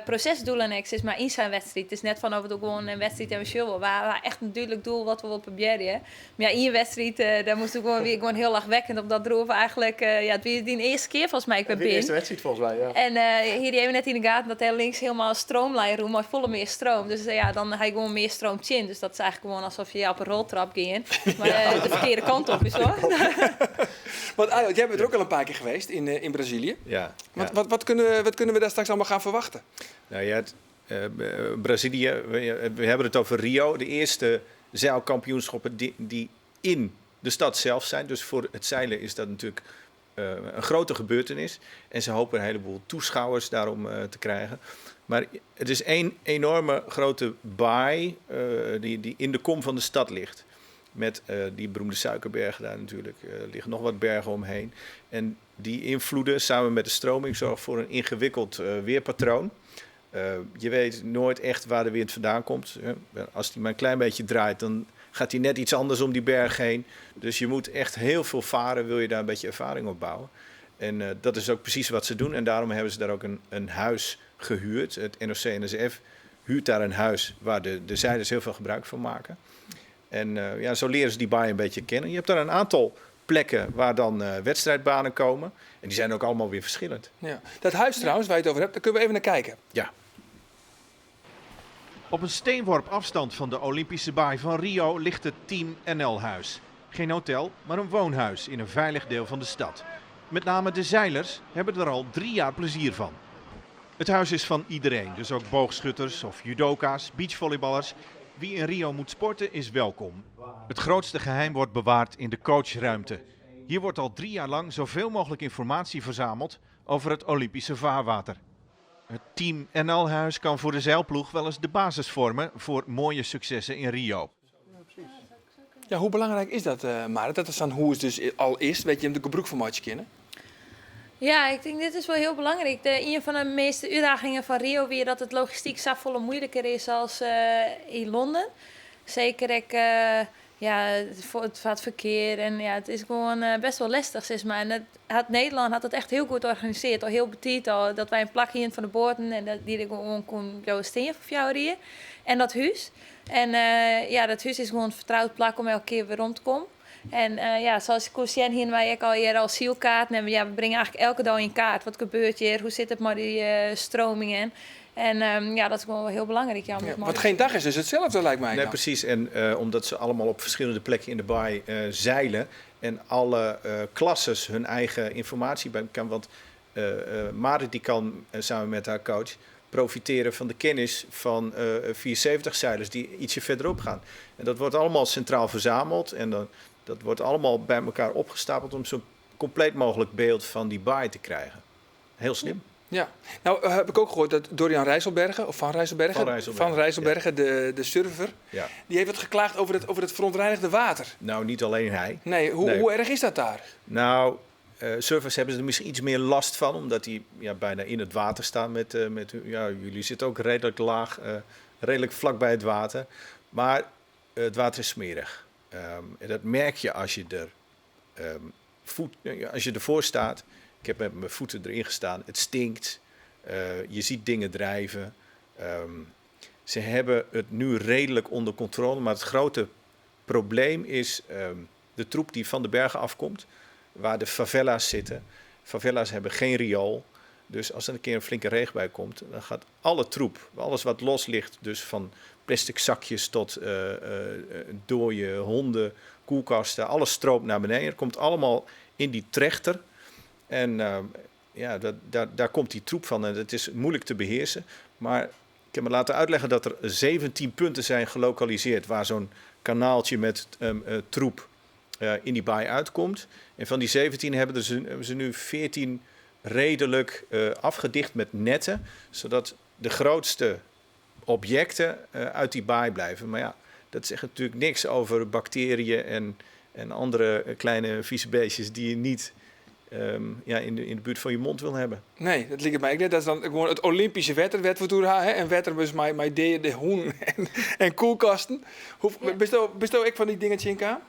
procesdoelen is maar in zijn wedstrijd. Het is net van of het ook gewoon een wedstrijd en we zullen. Waar echt een duidelijk doel wat we willen proberen. Maar ja, in je wedstrijd, daar moest ik gewoon heel lachwekkend op dat droven eigenlijk. Het was die eerste keer volgens mij. Ik ben de eerste wedstrijd volgens mij, ja. En hier hebben we net in de gaten dat hij links helemaal stroomlijn roept, maar volle meer stroom. Dus dan hij gewoon meer stroom in. Dus dat is eigenlijk gewoon alsof je op een roltrap gaat. Maar de verkeerde kant op is hoor. Want Ayot, jij bent er ook al een paar keer geweest in Brazilië. Ja. Wat kunnen we daar straks allemaal gaan verwachten? Nou ja, Brazilië, we hebben het over Rio. De eerste zeilkampioenschappen die in de stad zelf zijn. Dus voor het zeilen is dat natuurlijk een grote gebeurtenis. En ze hopen een heleboel toeschouwers daarom te krijgen. Maar het is één enorme grote baai die in de kom van de stad ligt. Met die beroemde suikerbergen daar natuurlijk. Er liggen nog wat bergen omheen. En die invloeden samen met de stroming zorgen voor een ingewikkeld weerpatroon. Je weet nooit echt waar de wind vandaan komt. Als die maar een klein beetje draait, dan gaat hij net iets anders om die berg heen. Dus je moet echt heel veel varen, wil je daar een beetje ervaring op bouwen. En dat is ook precies wat ze doen. En daarom hebben ze daar ook een huis gehuurd. Het NOC-NSF huurt daar een huis waar de zeilers heel veel gebruik van maken. En zo leren ze die baai een beetje kennen. Je hebt daar een aantal plekken waar dan wedstrijdbanen komen. En die zijn ook allemaal weer verschillend. Ja. Dat huis trouwens, waar je het over hebt, daar kunnen we even naar kijken. Ja. Op een steenworp afstand van de Olympische baai van Rio ligt het Team NL-huis. Geen hotel, maar een woonhuis in een veilig deel van de stad. Met name de zeilers hebben er al 3 jaar plezier van. Het huis is van iedereen, dus ook boogschutters of judoka's, beachvolleyballers. Wie in Rio moet sporten is welkom. Het grootste geheim wordt bewaard in de coachruimte. Hier wordt al 3 jaar lang zoveel mogelijk informatie verzameld over het Olympische vaarwater. Het Team NL-huis kan voor de zeilploeg wel eens de basis vormen voor mooie successen in Rio. Ja, hoe belangrijk is dat, Marit? Dat is dan hoe het dus al is. Weet je hem de gebruikformaatje kennen? Ja, ik denk dit is wel heel belangrijk. Een van de meeste uitdagingen van Rio weer dat het logistiek zo volle moeilijker is als in Londen. Zeker het verkeer. En ja, het is gewoon best wel lastig, zeg maar. En Nederland had het echt heel goed georganiseerd. Al heel petit al. Dat wij een plak hier van de boorden. En dat die er gewoon kon steen voor jou hier. En dat huis. En dat huis is gewoon een vertrouwd plak om elke keer weer rond te komen. En zoals ik kon zien, hier wij al hier al zielkaarten. En we brengen eigenlijk elke dag in kaart. Wat gebeurt hier? Hoe zit het met die stromingen? En dat is gewoon wel heel belangrijk. Want geen dag is dus hetzelfde, lijkt mij. Nee, precies. En omdat ze allemaal op verschillende plekken in de baai zeilen en alle klasses hun eigen informatie bij kan. Want Marit die kan samen met haar coach profiteren van de kennis van 74-zeilers die ietsje verderop gaan. En dat wordt allemaal centraal verzameld en dat wordt allemaal bij elkaar opgestapeld om zo'n compleet mogelijk beeld van die baai te krijgen. Heel slim. Ja, nou heb ik ook gehoord dat Dorian Rijsselbergen, of Van Rijsselbergen, de surfer, die heeft wat geklaagd over het verontreinigde water. Nou, niet alleen hij. Nee, hoe erg is dat daar? Nou, surfers hebben ze er misschien iets meer last van, omdat die bijna in het water staan jullie zitten ook redelijk laag, redelijk vlak bij het water. Maar het water is smerig. En dat merk je als je ervoor staat. Ik heb met mijn voeten erin gestaan. Het stinkt. Je ziet dingen drijven. Ze hebben het nu redelijk onder controle. Maar het grote probleem is de troep die van de bergen afkomt. Waar de favela's zitten. Favela's hebben geen riool. Dus als er een keer een flinke regenbui komt, dan gaat alle troep, alles wat los ligt, dus van plastic zakjes tot dode honden, koelkasten, alles stroomt naar beneden. Het komt allemaal in die trechter. En daar komt die troep van en het is moeilijk te beheersen. Maar ik heb me laten uitleggen dat er 17 punten zijn gelokaliseerd waar zo'n kanaaltje met troep in die baai uitkomt. En van die 17 hebben ze nu 14 redelijk afgedicht met netten, zodat de grootste objecten uit die baai blijven. Maar ja, dat zegt natuurlijk niks over bacteriën en andere kleine vieze beestjes die je niet in de buurt van je mond wil hebben. Nee, dat lijkt mij ook net. Dat is dan gewoon het Olympische wetter en wetter dus met de hoen en koelkasten. Bestel ik van die dingetje in Kaam?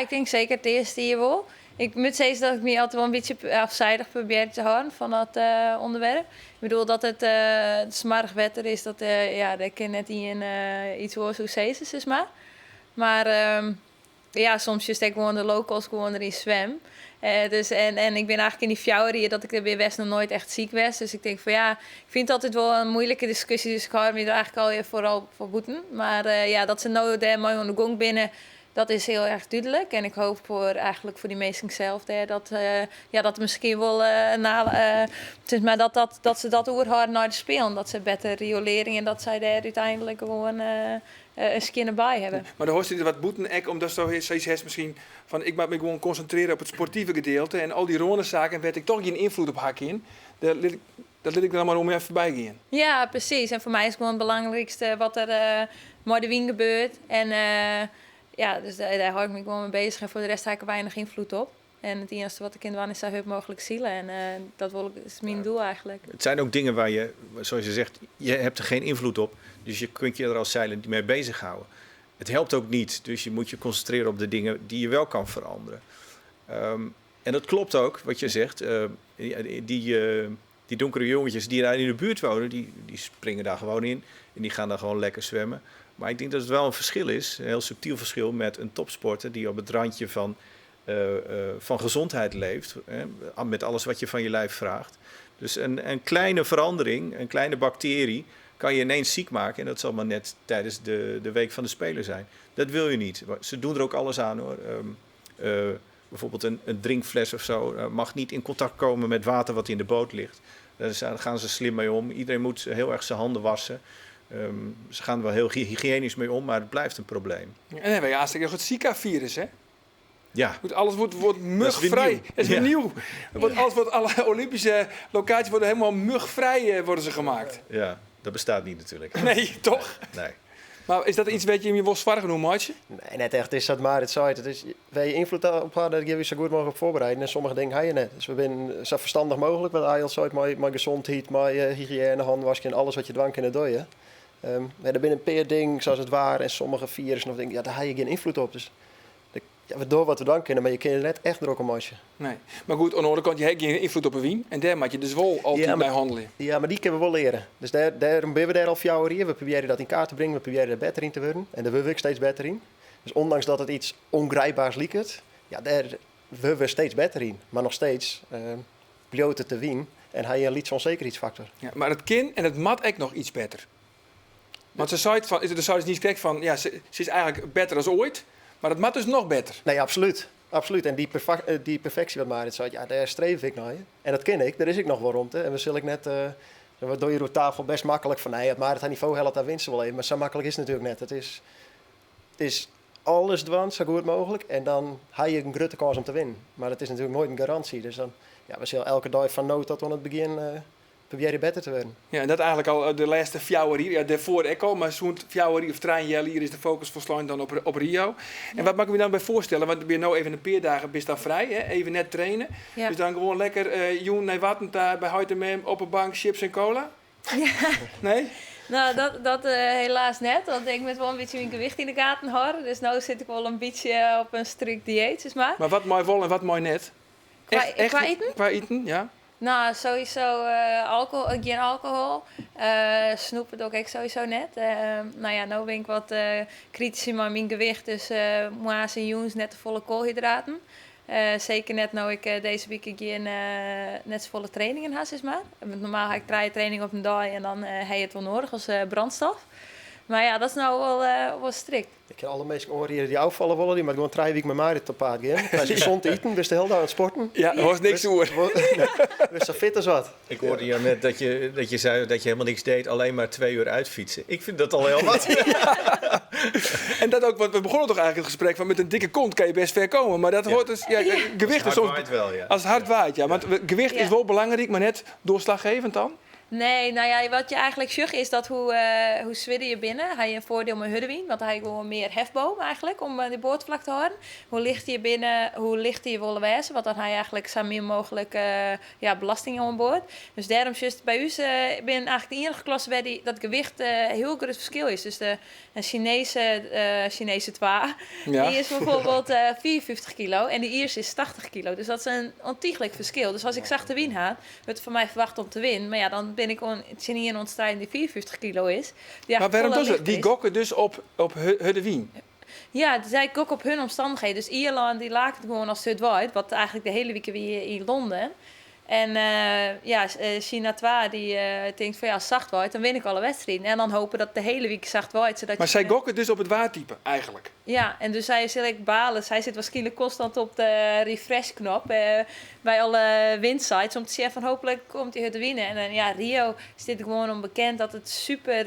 Ik denk zeker het eerste hier wel. Ik moet zeggen dat ik me altijd wel een beetje afzijdig probeer te houden van dat onderwerp. Ik bedoel dat het smarig wetter is, dat kan net in iets hoor zo zees is maar. Maar soms just ik gewoon de locals gewoon erin zwem. En ik ben eigenlijk in die fjouwer hier dat ik er weer best nog nooit echt ziek was. Dus ik denk van ik vind het altijd wel een moeilijke discussie. Dus ik hou me er eigenlijk al vooral voor boeten. Maar dat ze nou de mooi aan de gong binnen. Dat is heel erg duidelijk. En ik hoop voor die mensen zelf dat misschien wel dat ze dat oerhouden naar de spelen. Dat ze beter riolering en dat zij daar uiteindelijk gewoon een skin bij hebben. Maar dan hoort je wat boeten omdat zoiets misschien van ik mag me gewoon concentreren op het sportieve gedeelte en al die rondezaken werd ik toch geen invloed op hakken in. Dat liet ik dan maar om even voorbij gaan. Ja, precies. En voor mij is gewoon het belangrijkste wat er met de wien gebeurt. En dus daar hou ik me gewoon mee bezig. En voor de rest heb ik er weinig invloed op. En het enige wat ik in de is zo mogelijk zielen. En dat is mijn doel eigenlijk. Het zijn ook dingen waar je, zoals je zegt, je hebt er geen invloed op. Dus je kunt je er als zeiler niet mee bezighouden. Het helpt ook niet. Dus je moet je concentreren op de dingen die je wel kan veranderen. En dat klopt ook, wat je zegt. Die donkere jongetjes die daar in de buurt wonen, die springen daar gewoon in. En die gaan daar gewoon lekker zwemmen. Maar ik denk dat het wel een verschil is, een heel subtiel verschil met een topsporter die op het randje van gezondheid leeft. Met alles wat je van je lijf vraagt. Dus een kleine verandering, een kleine bacterie, kan je ineens ziek maken. En dat zal maar net tijdens de week van de Spelen zijn. Dat wil je niet. Ze doen er ook alles aan hoor. Bijvoorbeeld een drinkfles of zo mag niet in contact komen met water wat in de boot ligt. Daar gaan ze slim mee om. Iedereen moet heel erg zijn handen wassen. Ze gaan er wel heel hygiënisch mee om, maar het blijft een probleem. En dan hebben we aanstek nog het Zika-virus, hè? Ja. Alles wordt mugvrij. Dat is weer nieuw. Alle Olympische locaties worden helemaal mugvrij worden ze gemaakt. Ja, dat bestaat niet natuurlijk. Nee, toch? Nee. Maar is dat iets wat je wil zwaar genoeg, maatje? Nee, net echt is dat maar het site. Het is, waar je invloed op had, dat je je zo goed mogelijk voorbereiden. En sommige dingen ga je net. Dus we zijn zo verstandig mogelijk met IELTS, met gezondheid, met hygiëne, handwasje en alles wat je dwang kunnen doen. Er binnen een paar dingen zoals het waar en sommige virussen of dingen, ja, daar heb je geen invloed op. Dus we doen wat we dan kunnen, maar je kunt er net echt druk om matchen. Nee. Maar goed, aan de andere kant, je hebt geen invloed op een wien. En daar moet je dus wel altijd bij handelen. Ja, maar die kunnen we wel leren. Dus daarom zijn we daar al 4 jaar in. We proberen dat in kaart te brengen, we proberen er beter in te worden. En daar willen we steeds beter in. Dus ondanks dat het iets ongrijpbaars lijkt, ja, daar willen we steeds beter in. Maar nog steeds bloot het te wien en hij een lied onzekerheidsfactor. Ja, maar het kind en het mat echt nog iets beter. Want ze zei dus niet correct van, ja, ze is eigenlijk beter dan ooit. Maar het mat is nog beter. Nee, absoluut. Absoluut. En die perfectie wat Marit zei, ja, daar streef ik naar. En dat ken ik, daar is ik nog wel rond. En we zullen net, we doen hier op tafel best makkelijk van, nee, het Marit haar niveau helpt, daar winst ze wel even. Maar zo makkelijk is het natuurlijk net. Het is alles dwans, zo goed mogelijk. En dan heb je een grote kans om te winnen. Maar dat is natuurlijk nooit een garantie. Dus dan, ja, we zullen elke dag van nood tot aan het begin proberen beter te worden. Ja, en dat eigenlijk al de laatste 4 jaar hier. Ja, daarvoor ook al, maar zo'n 4 jaar of 3 jaar hier is de focus volslaan dan op Rio. En wat mag ik me dan bij voorstellen? Want ben je nou even een paar dagen best dan vrij, hè? Even net trainen. Ja. Dus dan gewoon lekker joen naar watten daar bij Huitemem op een bank, chips en cola? Ja. Nee? Nou, dat helaas net. Want ik moet wel een beetje mijn gewicht in de gaten houden. Dus nu zit ik wel een beetje op een strikt dieet, zeg maar. Maar wat mooi wel en wat mooi net? Qua eten? Qua eten, ja. Nou, sowieso geen alcohol. Snoep doe ik sowieso net. Nou ja, nu ben ik wat kritisch met mijn gewicht. Dus moa's en joens net de volle koolhydraten. Zeker net nou ik deze week geen net zo volle trainingen had, zeg maar. Normaal ga ik 3 trainingen op een dag en dan heb je het wel nodig als brandstof. Maar ja, dat is nou wel strikt. Ik ken alle mensen horen hier die afvallen willen, die maar gewoon 3 weken met Marit op paard gaan. Als je gezond eten, wist de hele dag aan het sporten. Ja, dat was niks hoor. Wist zo fit als wat. Ik hoorde jou net dat je zei dat je helemaal niks deed, alleen maar 2 uur uitfietsen. Ik vind dat al heel wat. En dat ook, want we begonnen toch eigenlijk het gesprek van met een dikke kont kan je best ver komen. Maar dat hoort dus, ja, gewicht is soms... wel, ja. Als het hard waait, ja. Want gewicht is wel belangrijk, maar net doorslaggevend dan? Nee, nou ja, wat je eigenlijk zegt is dat hoe zwidder je binnen, heb je een voordeel met Huddewien, want dan heb je gewoon meer hefboom eigenlijk om de boordvlak te houden. Hoe lichter je binnen, hoe lichter je willen wezen, want dan heb je eigenlijk zo min mogelijk belasting aan boord. Dus daarom is bij ons ben eigenlijk de enige klasse waar dat gewicht heel groot verschil is. Dus een Chinese twa, Ja. die is bijvoorbeeld 54 kilo en de Ierse is 80 kilo. Dus dat is een ontiegelijk verschil. Dus als ik zachte wien had, werd het van mij verwacht om te winnen, maar ja, dan ben ik in ontstrijden die 54 kilo is. Maar waarom doen ze? Die gokken dus op Huddewien. Ja, zij gokken op hun omstandigheden. Dus Ierland die laat het gewoon als Zuid-White, wat eigenlijk de hele week weer in Londen. En China 2 die denkt van ja, zacht waait, dan win ik alle wedstrijden. En dan hopen dat de hele week zacht waait. Zodat Maar zij gokken dus op het waartype eigenlijk. Ja, en dus zij is heel erg balen. Zij zit waarschijnlijk constant op de refresh-knop bij alle windsites om te zeggen van hopelijk komt hij het winnen. En ja, Rio is dit gewoon onbekend dat het super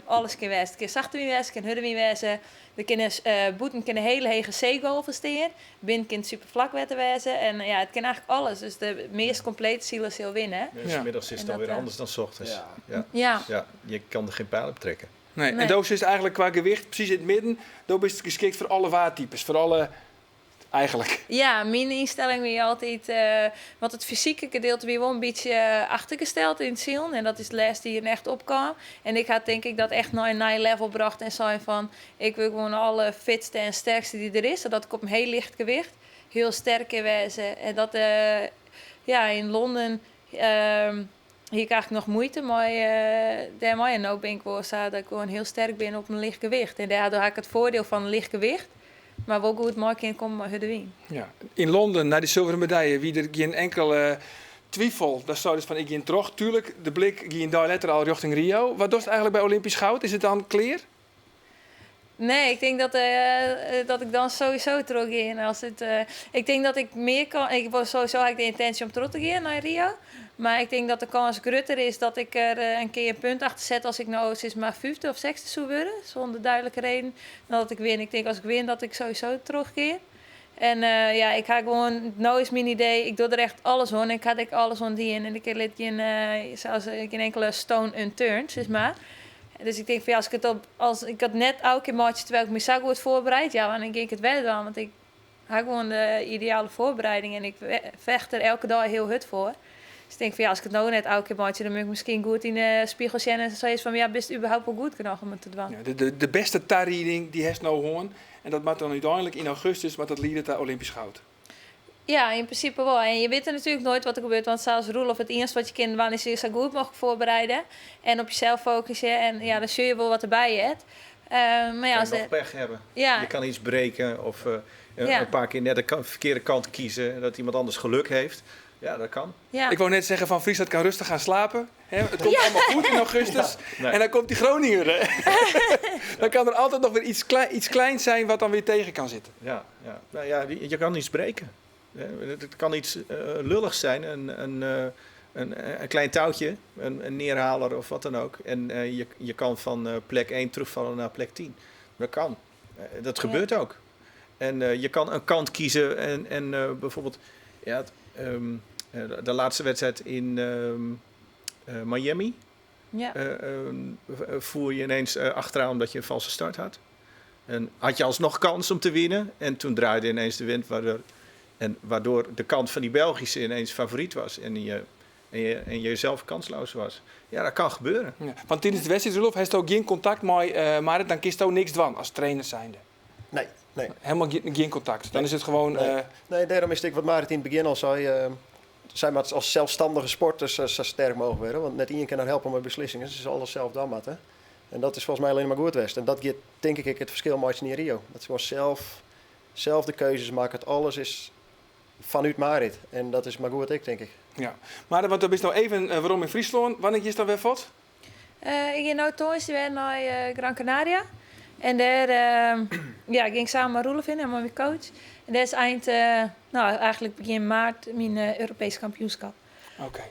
alles kan wezen. Het kan zachte wien wezen, het kan hudde wien wezen. De boeten kunnen hele hege zeegolven steken. Wind kan super vlak wezen. En ja, het kan eigenlijk alles. Dus de meest complete ziel is heel winnen. Dus middags is het En alweer dat, anders dan 's ochtends. Ja. Ja, je kan er geen pijl op trekken. Nee. Nee. En Doos is eigenlijk qua gewicht precies in het midden. Doos is het geschikt voor alle waartypes. Voor alle... Eigenlijk. Ja, mijn instelling weer altijd, want het fysieke gedeelte weer wel een beetje achtergesteld in het ziel. En dat is de les die er echt op kwam. En ik had denk ik dat echt naar een level gebracht en zei van, ik wil gewoon alle fitste en sterkste die er is. Zodat ik op een heel licht gewicht heel sterk in wezen. En dat, in Londen, hier krijg ik nog moeite, maar daarmee. En nu ben ik wel zo dat ik gewoon heel sterk ben op een licht gewicht. En daardoor heb ik het voordeel van een licht gewicht. Maar wel goed maken komt maar Huddewien. Ja. In Londen, naar die zilveren medaille, wie er geen enkele twijfel. Dat zou dus van ik ging terug. Tuurlijk, de blik ging daar letter al richting Rio. Wat doet het eigenlijk bij Olympisch goud? Is het dan clear? Nee, ik denk dat ik dan sowieso terug in. Ik denk dat ik meer kan. Ik was sowieso heb ik de intentie om terug te gaan naar Rio. Maar ik denk dat de kans groter is dat ik er een keer een punt achter zet als ik nou sinds maar 5e of 6e zou worden. Zonder duidelijke reden. Dan dat ik win. Ik denk als ik win dat ik sowieso terugkeer. En ik ga gewoon, nou is mijn idee, ik doe er echt alles aan. Ik ga alles aan die in. En ik laat geen enkele stone unturned, zeg maar. Dus ik denk van ja, als ik had net elke keer maatje terwijl ik me zo goed voorbereid, ja, dan ging ik het wel doen. Want ik heb gewoon de ideale voorbereiding en ik vecht er elke dag heel hard voor. ik denk van ja, als ik het nou net elke keer maatje, dan moet ik misschien goed in de spiegel zien en zo is van ja, best überhaupt wel goed genoeg om het te doen. Ja, de beste tarrieding die heeft nou gewoon. En dat maakt dan uiteindelijk in augustus, maar dat leidt naar Olympisch goud. Ja, in principe wel. En je weet er natuurlijk nooit wat er gebeurt. Want zelfs Roelof, het eerste wat je kind doen is je zo goed mogelijk voorbereiden. En op jezelf focussen. En ja, dan zul je wel wat erbij hebt. Maar ja, Je als kan nog pech hebben. Ja. Je kan iets breken of Ja. een paar keer net de verkeerde kant kiezen. Dat iemand anders geluk heeft. Ja, dat kan. Ja. Ik wou net zeggen van Friesland kan rustig gaan slapen. Hè? Het komt allemaal goed in augustus. Nee. En dan komt die Groninger. Dan kan er altijd nog weer iets kleins zijn wat dan weer tegen kan zitten. Ja, ja. Nou ja, je kan iets breken. Het kan iets lulligs zijn, een klein touwtje, een neerhaler of wat dan ook. En je kan van plek 1 terugvallen naar plek 10. Dat kan. Dat gebeurt ook. En je kan een kant kiezen en bijvoorbeeld de laatste wedstrijd in Miami. Ja. Voer je ineens achteraan omdat je een valse start had. En had je alsnog kans om te winnen. En toen draaide ineens de wind waardoor de kant van die Belgische ineens favoriet was. En je zelf kansloos was. Ja, dat kan gebeuren. Ja. Want tijdens de wedstrijd, Rolf, heeft ook geen contact met Marit. Dan kiest ook niks doen als trainer zijnde. Nee. Helemaal geen contact. Dan is het gewoon... Nee, daarom is het wat Marit in het begin al zei. Zijn maar als zelfstandige sporters zo sterk mogen worden. Want net iemand kan dan helpen met beslissingen. Ze zullen alles zelf dan moeten. En dat is volgens mij alleen maar goed geweest. En dat geeft denk ik het verschil met in Rio. Dat ze gewoon zelf de keuzes maken. Het alles is vanuit Marit. En dat is maar goed denk ik. Ja. Maar want dat is nou even waarom in Friesland. Wanneer is dat weer wat? Ik ging nou toen weer naar Gran Canaria. En daar ging ik samen met Roelof in en met mijn coach. En dat is eigenlijk begin maart mijn Europese kampioenschap. Oké.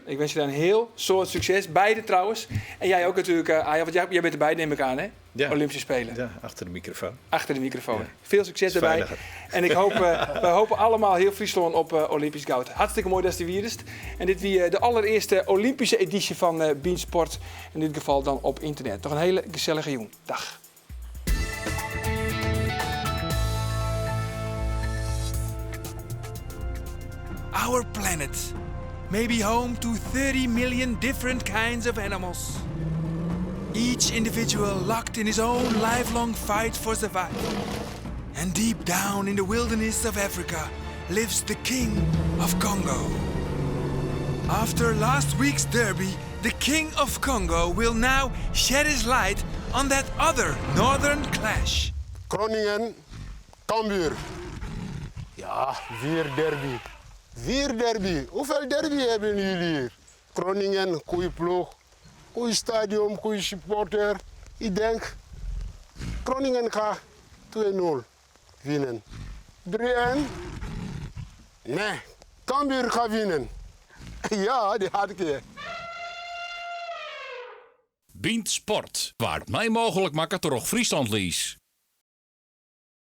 Ik wens je dan een heel soort succes. Beide trouwens. En jij ook natuurlijk, Aya, want jij bent erbij neem ik aan, hè? Ja. Olympische Spelen. Ja, achter de microfoon. Achter de microfoon. Ja. Veel succes Is erbij. veiliger. En ik hoop, we hopen allemaal heel Friesland op Olympisch goud. Hartstikke mooi dat je er weer is. En dit weer de allereerste Olympische editie van Beansport. In dit geval dan op internet. Toch een hele gezellige jong. Dag. Our planet may be home to 30 million different kinds of animals. Each individual locked in his own lifelong fight for survival. And deep down in the wilderness of Africa lives the King of Congo. After last week's derby, the King of Congo will now shed his light on that other northern clash. Groningen, Cambuur. Ja, 4 derby. 4 derby. Hoeveel derby hebben jullie hier? Groningen, goede ploeg, goede stadion, goede supporter. Ik denk, Groningen gaat 2-0 winnen. 3-1? Nee, Cambuur gaat winnen. Ja, die had ik hier. Beansport, waar het mij mogelijk maakt toch Friesland lies.